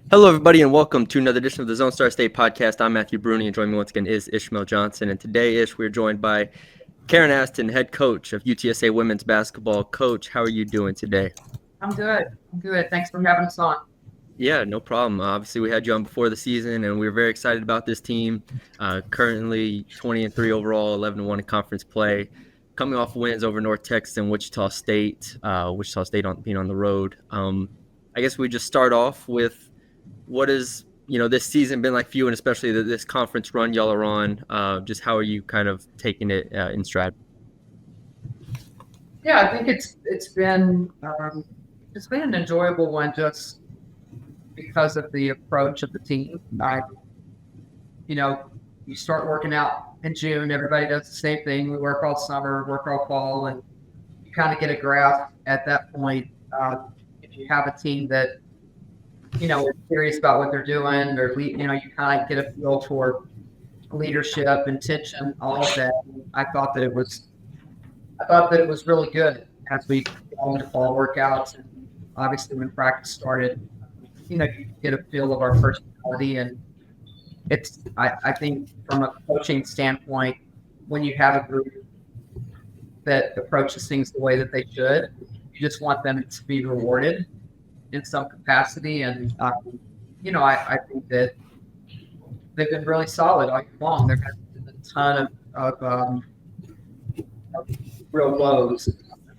Hello, everybody, and welcome to another edition of the Zone Star State podcast. I'm Matthew Brune, and joining me once again is Ishmael Johnson. And today, we're joined by Karen Aston, head coach of UTSA women's basketball. Coach, how are you doing today? I'm good. Thanks for having us on. Yeah, no problem. Obviously, we had you on before the season, and we were very excited about this team. Currently 20-3 overall, 11-1 in conference play, coming off wins over North Texas and Wichita State. Wichita State being on the road. I guess we just start off with what is this season been like for you, and especially this conference run y'all are on. Just how are you kind of taking it in stride? Yeah, I think it's been an enjoyable one just because of the approach of the team. You start working out in June, everybody does the same thing. We work all summer, work all fall, and you kind of get a grasp at that point. If you have a team that is serious about what they're doing, or you kind of get a feel for leadership, intention, all of that. I thought that it was really good as we go into fall workouts, and obviously when practice started, you get a feel of our personality, and I think from a coaching standpoint, when you have a group that approaches things the way that they should, you just want them to be rewarded in some capacity. And I think that they've been really solid all year long. There has been a ton of real lows,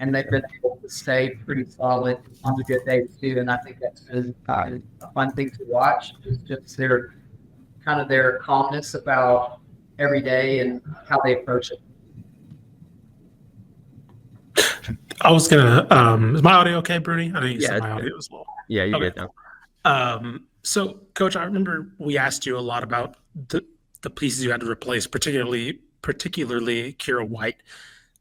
and they've been able to stay pretty solid on the good days too. And I think that's been a fun thing to watch. Just their calmness about every day and how they approach it. I was gonna. Is my audio okay, Bruni? I know you said my audio was low. Yeah, you're good now. So, Coach, I remember we asked you a lot about the pieces you had to replace, particularly Kira White.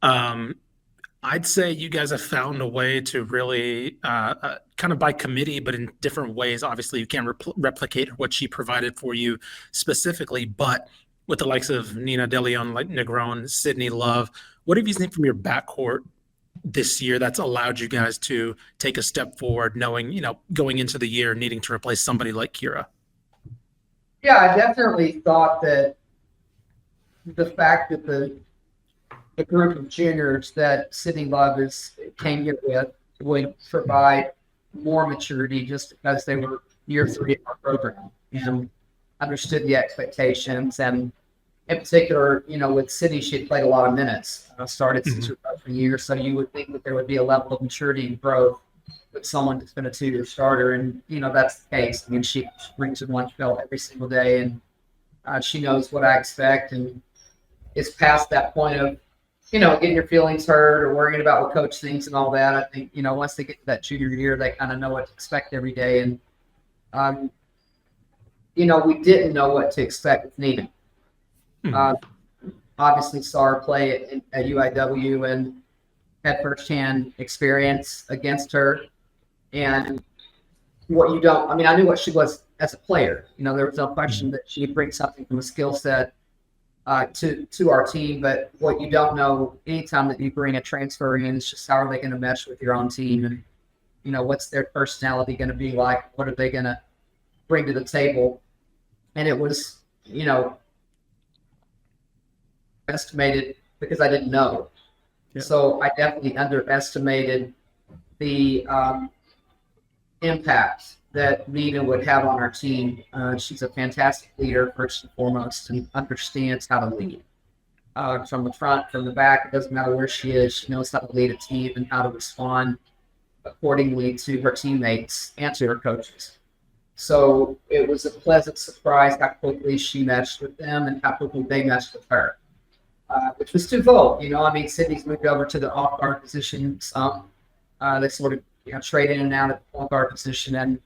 I'd say you guys have found a way to really kind of by committee, but in different ways. Obviously, you can't replicate what she provided for you specifically, but with the likes of Nina DeLeon, like Negron, Sydney Love, what have you seen from your backcourt this year that's allowed you guys to take a step forward, knowing, going into the year needing to replace somebody like Kira? Yeah, I definitely thought that the fact that the group of juniors that Sydney Love came here with would provide more maturity just because they were year 3 of our program and understood the expectations. And in particular, with Sydney, she had played a lot of minutes, started since her freshman year. So you would think that there would be a level of maturity and growth with someone that's been a 2-year starter. And, that's the case. I mean, she brings in lunch belt every single day, and she knows what I expect, and is past that point of, getting your feelings hurt or worrying about what coach thinks and all that. I think, once they get to that junior year, they kind of know what to expect every day. And, we didn't know what to expect with Nina. Obviously saw her play at UIW and had firsthand experience against her. And I knew what she was as a player. There was no question that she brings something from a skill set to our team. But what you don't know anytime that you bring a transfer in is just how are they going to mesh with your own team, and what's their personality going to be like? What are they going to bring to the table? And it was estimated because I didn't know. Yeah. So I definitely underestimated the impact that Nina would have on our team. She's a fantastic leader, first and foremost, and understands how to lead. From the front, from the back, it doesn't matter where she is. She knows how to lead a team and how to respond accordingly to her teammates and to her coaches. So it was a pleasant surprise how quickly she meshed with them and how quickly they meshed with her. Which was twofold. Sydney's moved over to the off guard position. They sort of trade in and out of the on guard position, and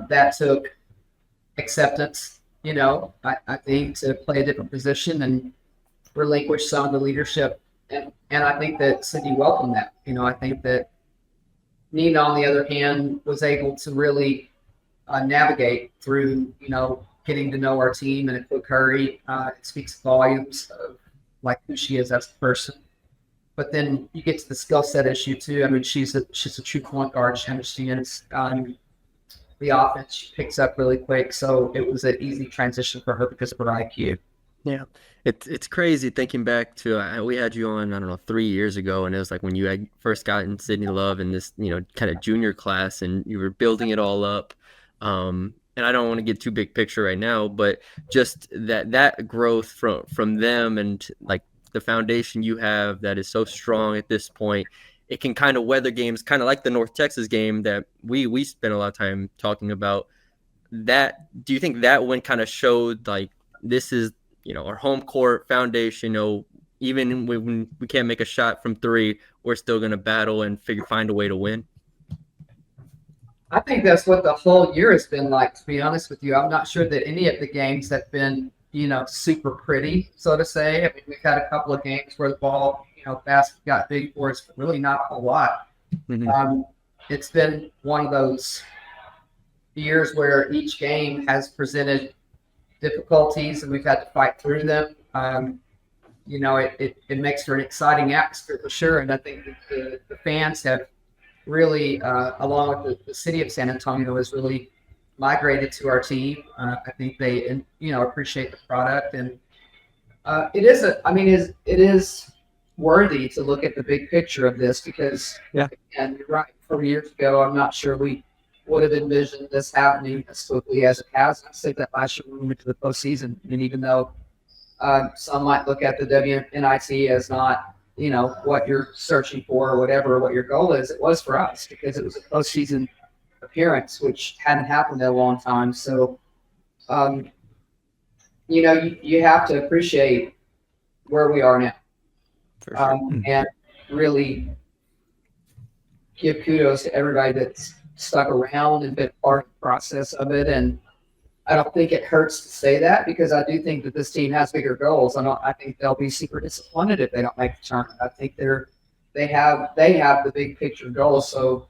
that took acceptance. I think to play a different position and relinquish some of the leadership, and I think that Sydney welcomed that. I think that Nina, on the other hand, was able to really navigate through getting to know our team in a quick hurry. It speaks volumes of who she is as a person. But then you get to the skill set issue too. I mean, she's a true point guard. She understands the offense. She picks up really quick, so it was an easy transition for her because of her IQ. Yeah, it's crazy thinking back to we had you on, I don't know, 3 years ago, and it was like when you had first gotten Sydney Love in this, kind of junior class, and you were building it all up. And I don't want to get too big picture right now, but just that growth from them, and like the foundation you have that is so strong at this point, it can kind of weather games, kind of like the North Texas game that we spent a lot of time talking about. That, do you think that one kind of showed like this is our home court foundation? Even when we can't make a shot from three, we're still going to battle and find a way to win. I think that's what the whole year has been like, to be honest with you. I'm not sure that any of the games have been, super pretty, so to say. I mean, we've had a couple of games where the ball, basket got big for us, but really not a lot. Mm-hmm. It's been one of those years where each game has presented difficulties and we've had to fight through them. It makes for an exciting atmosphere for sure. And I think that the fans have really, along with the city of San Antonio, has really migrated to our team. I think they, appreciate the product, and it is worthy to look at the big picture of this because, and you're right, 4 years ago, I'm not sure we would have envisioned this happening as quickly as it has. I said that last year when we went to the postseason, and even though some might look at the WNIT as not, what you're searching for or whatever, what your goal is, it was for us because it was a postseason appearance, which hadn't happened in a long time. So, you have to appreciate where we are now, For sure. And really give kudos to everybody that's stuck around and been part of the process of it. And I don't think it hurts to say that because I do think that this team has bigger goals. I think they'll be super disappointed if they don't make the tournament. I think they have the big picture goals. So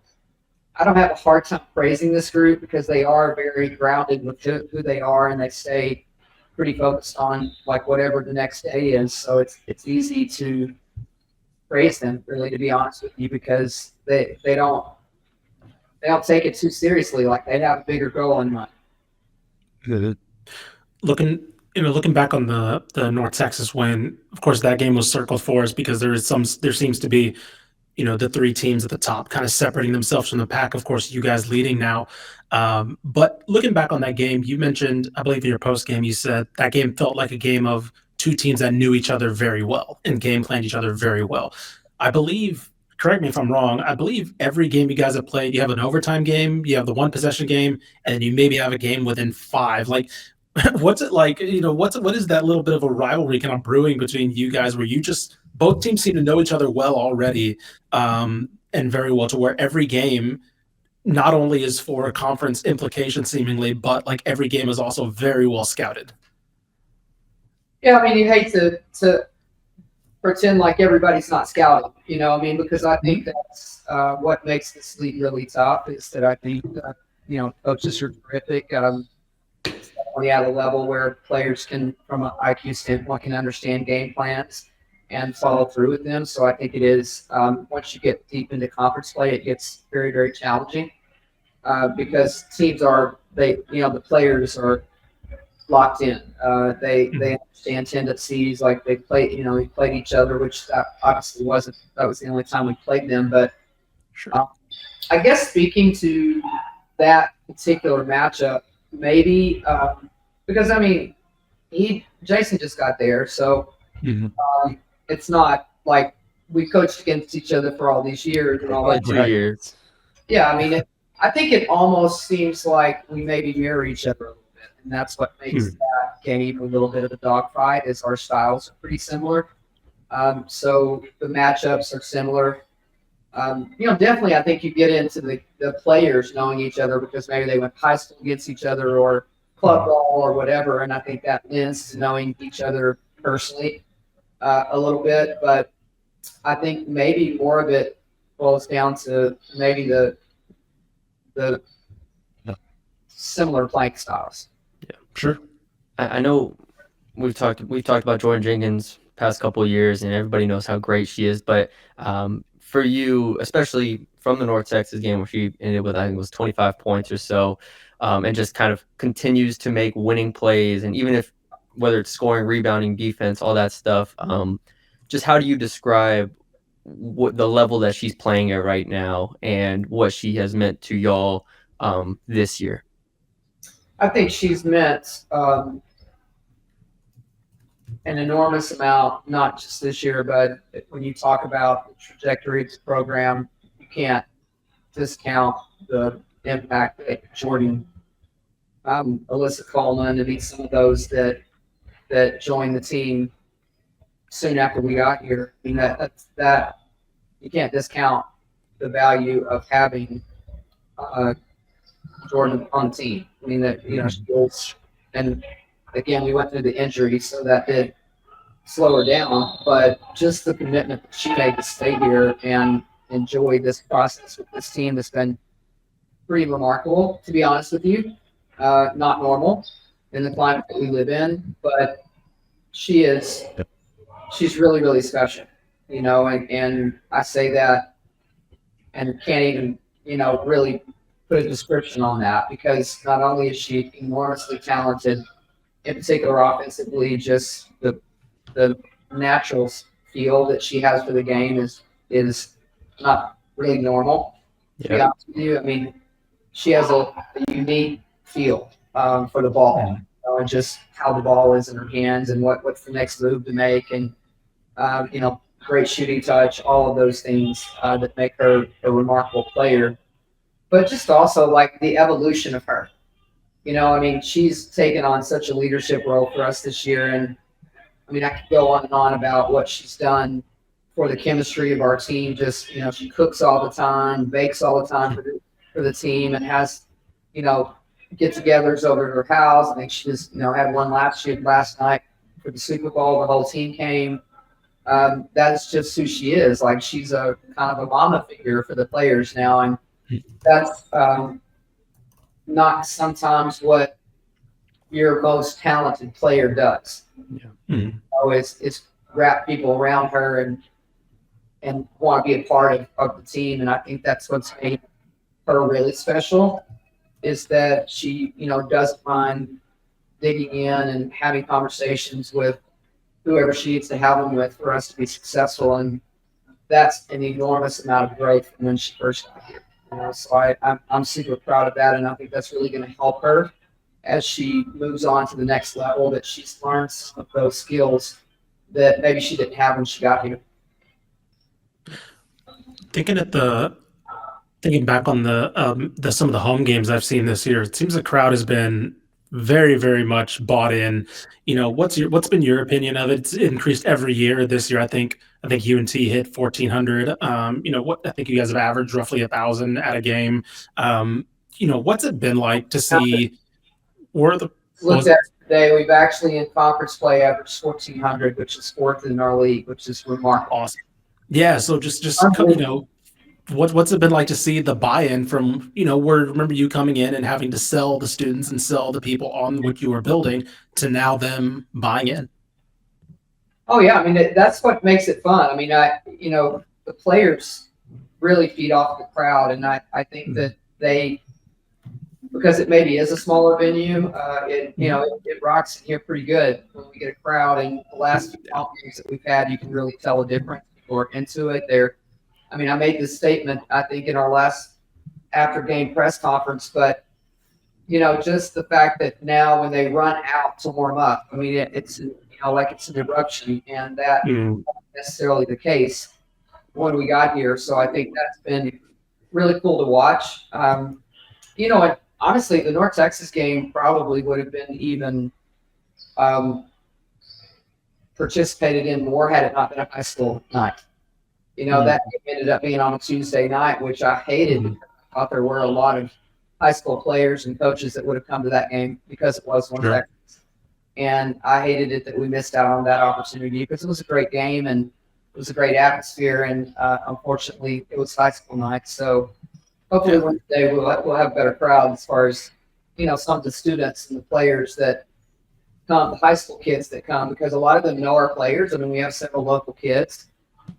I don't have a hard time praising this group because they are very grounded with who they are, and they stay pretty focused on like whatever the next day is. So it's easy to praise them, really, to be honest with you, because they don't take it too seriously. Like they have a bigger goal in mind. Looking back on the North Texas win, of course that game was circled for us because there seems to be, the three teams at the top kind of separating themselves from the pack. Of course, you guys leading now. But looking back on that game, you mentioned, I believe in your post game, you said that game felt like a game of two teams that knew each other very well and game planned each other very well. I believe, correct me if I'm wrong, I believe every game you guys have played, you have an overtime game, you have the one possession game, and you maybe have a game within 5. Like, what's it like? What is that little bit of a rivalry kind of brewing between you guys where you just both teams seem to know each other well already, and very well, to where every game not only is for a conference implication seemingly, but like every game is also very well scouted. Yeah, I mean, you hate to pretend like everybody's not scouted, because I think that's what makes this league really tough is that I think, coaches are terrific. It's definitely at a level where players can, from an IQ standpoint, can understand game plans and follow through with them. So I think it is, once you get deep into conference play, it gets very, very challenging because teams the players are locked in. They understand tendencies, like we played each other, which obviously that was the only time we played them. But sure. I guess speaking to that particular matchup, maybe because Jason just got there, so it's not like we coached against each other for all these years and all that. 2 years. Yeah, I think it almost seems like we maybe mirror each other a little bit, and that's what makes that game a little bit of a dogfight. Is our styles are pretty similar, so the matchups are similar. Definitely, I think you get into the players knowing each other because maybe they went high school against each other or club ball or whatever, and I think that lends to knowing each other personally a little bit. But I think maybe more of it boils down to maybe the similar playing styles. Yeah, sure. I know we've talked about Jordan Jenkins past couple of years, and everybody knows how great she is. But for you, especially from the North Texas game where she ended with, I think it was 25 points or so, and just kind of continues to make winning plays, and even if whether it's scoring, rebounding, defense, all that stuff, just how do you describe what the level that she's playing at right now and what she has meant to y'all this year? I think she's meant an enormous amount, not just this year, but when you talk about the trajectory of the program, you can't discount the impact that Jordan, Alyssa Coleman, and some of those that joined the team soon after we got here. I mean, that you can't discount the value of having Jordan on the team. I mean, that, she was, and again, we went through the injury, so that did slow her down, but just the commitment that she made to stay here and enjoy this process with this team has been pretty remarkable, to be honest with you. Not normal in the climate that we live in, but she's really, really special, and I say that and can't even, really put a description on that, because not only is she enormously talented, in particular offensively, just the natural feel that she has for the game is not really normal. To be honest with you, I mean, she has a unique feel for the ball, and just how the ball is in her hands, and what's the next move to make, and great shooting touch, all of those things that make her a remarkable player. But just also like the evolution of her. I mean, she's taken on such a leadership role for us this year, and I mean, I could go on and on about what she's done for the chemistry of our team. Just, she cooks all the time, bakes all the time for the team, and has, get-togethers over at her house. I think she just, had one last night for the Super Bowl. The whole team came. That's just who she is. Like, she's a kind of a mama figure for the players now, and that's not sometimes what your most talented player does. It's wrap people around her and want to be a part of the team. And I think that's what's made her really special, is that she, doesn't mind digging in and having conversations with whoever she needs to have them with for us to be successful. And that's an enormous amount of growth from when she first got here. So I'm super proud of that, and I think that's really going to help her as she moves on to the next level, that she's learned some of those skills that maybe she didn't have when she got here. Thinking back on the some of the home games I've seen this year, it seems the crowd has been very, very much bought in. What's been your opinion of it? It's increased every year. This year, I think UNT hit 1,400. I think you guys have averaged roughly 1,000 at a game. What's it been like to see? Looked at today, we've actually in conference play averaged 1,400, which is fourth in our league, which is remarkable. Awesome. Yeah. So just what's it been like to see the buy-in from, remember you coming in and having to sell the students and sell the people on what you were building, to now them buying in? Oh yeah. I mean, that's what makes it fun. I mean, the players really feed off the crowd, and I think that because it maybe is a smaller venue, it rocks in here pretty good when we get a crowd. And the last few games that we've had, you can really tell a difference. People are into it. I made this statement, I think, in our last after-game press conference, but, just the fact that now when they run out to warm up, I mean, it's, like it's an eruption, and that wasn't necessarily the case when we got here. So I think that's been really cool to watch. And honestly, the North Texas game probably would have been even participated in more had it not been a high school night. That ended up being on a Tuesday night, which I hated, because I thought there were a lot of high school players and coaches that would have come to that game because it was North Texas. And I hated it that we missed out on that opportunity, because it was a great game and it was a great atmosphere. And unfortunately, it was high school night. So hopefully Wednesday we'll have a better crowd as far as, some of the students and the players that come, the high school kids that come, because a lot of them know our players. I mean, we have several local kids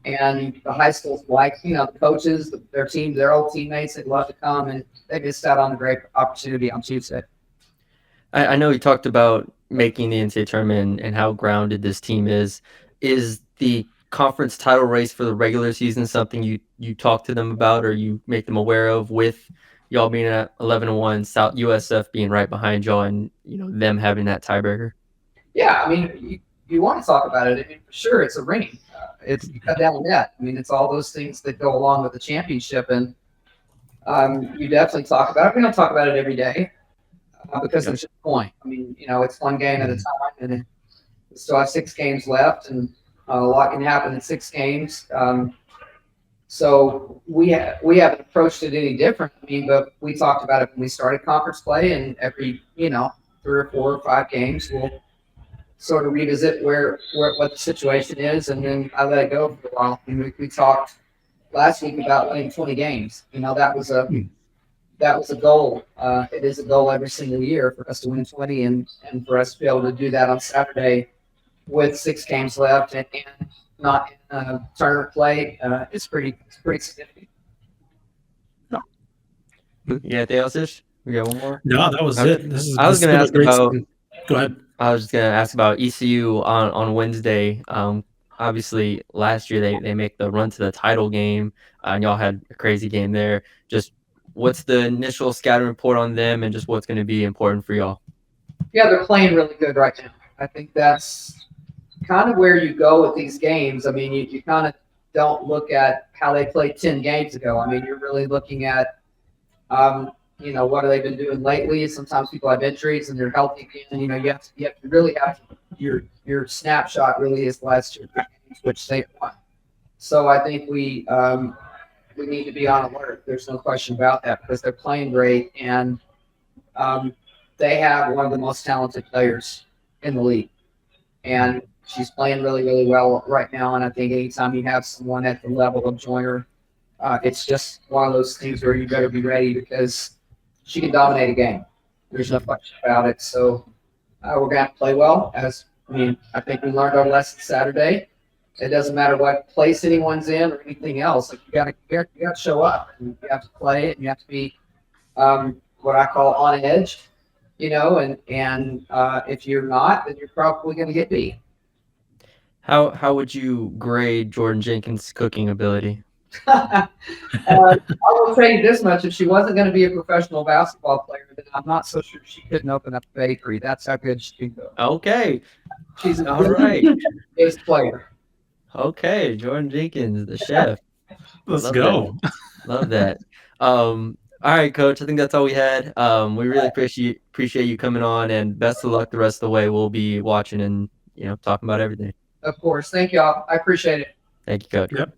And the high schools like, the coaches, their teams, their old teammates, they'd love to come, and they missed out on a great opportunity on Tuesday. I know you talked about making the NCAA tournament and how grounded this team is. Is the conference title race for the regular season something you talk to them about or you make them aware of, with y'all being at 11-1, South USF being right behind y'all, and them having that tiebreaker? Yeah, I mean, you want to talk about it. I mean, for sure, it's a ring. It's you cut down the net. I mean, it's all those things that go along with the championship, and you definitely talk about it. We don't talk about it every day because there's just a point. I mean, it's one game at a time, and we still have 6 games left, and a lot can happen in 6 games. So we haven't approached it any different. I mean, but we talked about it when we started conference play, and every 3 or 4 or 5 games we'll sort of revisit what the situation is, and then I let it go for a while. And we talked last week about winning 20 games. That was a goal. It is a goal every single year for us to win 20, and for us to be able to do that on Saturday with 6 games left and not in tournament play. It's pretty significant. You got anything else, Ish? We got one more? No, that was it. I was going to ask about. Go ahead. I was just going to ask about ECU on Wednesday. Obviously, last year they make the run to the title game, and y'all had a crazy game there. Just what's the initial scouting report on them, and just what's going to be important for y'all? Yeah, they're playing really good right now. I think that's kind of where you go with these games. I mean, you kind of don't look at how they played 10 games ago. I mean, you're really looking at what have they been doing lately? Sometimes people have injuries and they're healthy again. You have to really have your snapshot really is last year, which they won. So I think we need to be on alert. There's no question about that, because they're playing great, and they have one of the most talented players in the league, and she's playing really, really well right now. And I think anytime you have someone at the level of Joyner, it's just one of those things where you better be ready, because she can dominate a game. There's no question about it. So we're going to have to play well. I think we learned our lesson Saturday. It doesn't matter what place anyone's in or anything else. Like, you got to show up, and you have to play it, and you have to be what I call on edge, and if you're not, then you're probably going to get beat. How would you grade Jordan Jenkins' cooking ability? I will tell you this much: if she wasn't going to be a professional basketball player, then I'm not so sure she couldn't open up a bakery. That's how good she can go. Okay, she's all right. Base player. Okay, Jordan Jenkins, the chef. Let's go. Love that. All right, Coach. I think that's all we had. We really appreciate you coming on, and best of luck the rest of the way. We'll be watching and talking about everything. Of course. Thank y'all. I appreciate it. Thank you, Coach. Yep.